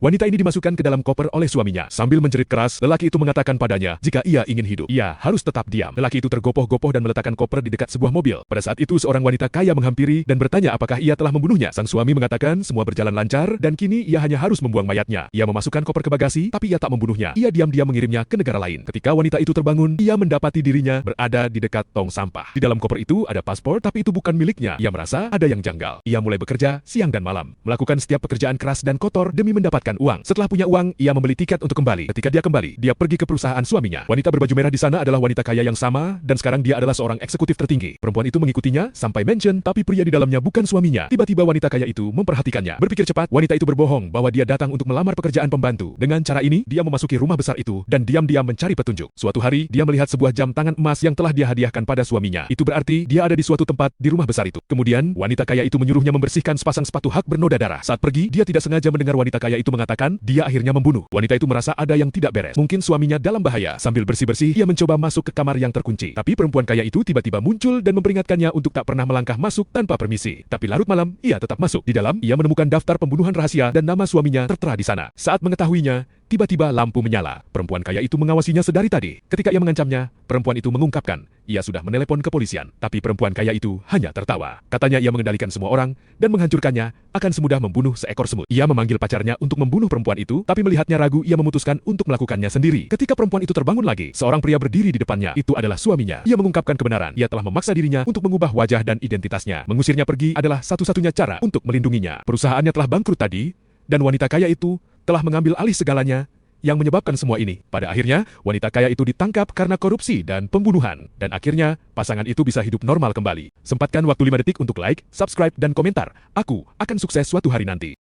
Wanita ini dimasukkan ke dalam koper oleh suaminya. Sambil menjerit keras, lelaki itu mengatakan padanya, jika ia ingin hidup, ia harus tetap diam. Lelaki itu tergopoh-gopoh dan meletakkan koper di dekat sebuah mobil. Pada saat itu seorang wanita kaya menghampiri dan bertanya apakah ia telah membunuhnya. Sang suami mengatakan semua berjalan lancar dan kini ia hanya harus membuang mayatnya. Ia memasukkan koper ke bagasi, tapi ia tak membunuhnya. Ia diam-diam mengirimnya ke negara lain. Ketika wanita itu terbangun, ia mendapati dirinya berada di dekat tong sampah. Di dalam koper itu ada paspor, tapi itu bukan miliknya. Ia merasa ada yang janggal. Ia mulai bekerja siang dan malam, melakukan setiap pekerjaan keras dan kotor demi mendapatkan uang. Setelah punya uang, ia membeli tiket untuk kembali. Ketika dia kembali, dia pergi ke perusahaan suaminya. Wanita berbaju merah di sana adalah wanita kaya yang sama, dan sekarang dia adalah seorang eksekutif tertinggi. Perempuan itu mengikutinya sampai mansion, tapi pria di dalamnya bukan suaminya. Tiba-tiba wanita kaya itu memperhatikannya. Berpikir cepat, wanita itu berbohong bahwa dia datang untuk melamar pekerjaan pembantu. Dengan cara ini, dia memasuki rumah besar itu dan diam-diam mencari petunjuk. Suatu hari, dia melihat sebuah jam tangan emas yang telah dia hadiahkan pada suaminya. Itu berarti dia ada di suatu tempat di rumah besar itu. Kemudian, wanita kaya itu menyuruhnya membersihkan sepasang sepatu hak bernoda darah. Saat pergi, dia tidak sengaja mendengar wanita kaya itu mengatakan, dia akhirnya membunuh. Wanita itu merasa ada yang tidak beres. Mungkin suaminya dalam bahaya. Sambil bersih-bersih, ia mencoba masuk ke kamar yang terkunci. Tapi perempuan kaya itu tiba-tiba muncul dan memperingatkannya untuk tak pernah melangkah masuk tanpa permisi. Tapi larut malam, ia tetap masuk. Di dalam, ia menemukan daftar pembunuhan rahasia dan nama suaminya tertera di sana. Saat mengetahuinya, tiba-tiba lampu menyala. Perempuan kaya itu mengawasinya sedari tadi. Ketika ia mengancamnya, perempuan itu mengungkapkan, ia sudah menelepon kepolisian. Tapi perempuan kaya itu hanya tertawa. Katanya ia mengendalikan semua orang dan menghancurkannya akan semudah membunuh seekor semut. Ia memanggil pacarnya untuk membunuh perempuan itu, tapi melihatnya ragu, ia memutuskan untuk melakukannya sendiri. Ketika perempuan itu terbangun lagi, seorang pria berdiri di depannya. Itu adalah suaminya. Ia mengungkapkan kebenaran. Ia telah memaksa dirinya untuk mengubah wajah dan identitasnya. Mengusirnya pergi adalah satu-satunya cara untuk melindunginya. Perusahaannya telah bangkrut tadi, dan wanita kaya itu telah mengambil alih segalanya yang menyebabkan semua ini. Pada akhirnya, wanita kaya itu ditangkap karena korupsi dan pembunuhan. Dan akhirnya, pasangan itu bisa hidup normal kembali. Sempatkan waktu 5 detik untuk like, subscribe, dan komentar. Aku akan sukses suatu hari nanti.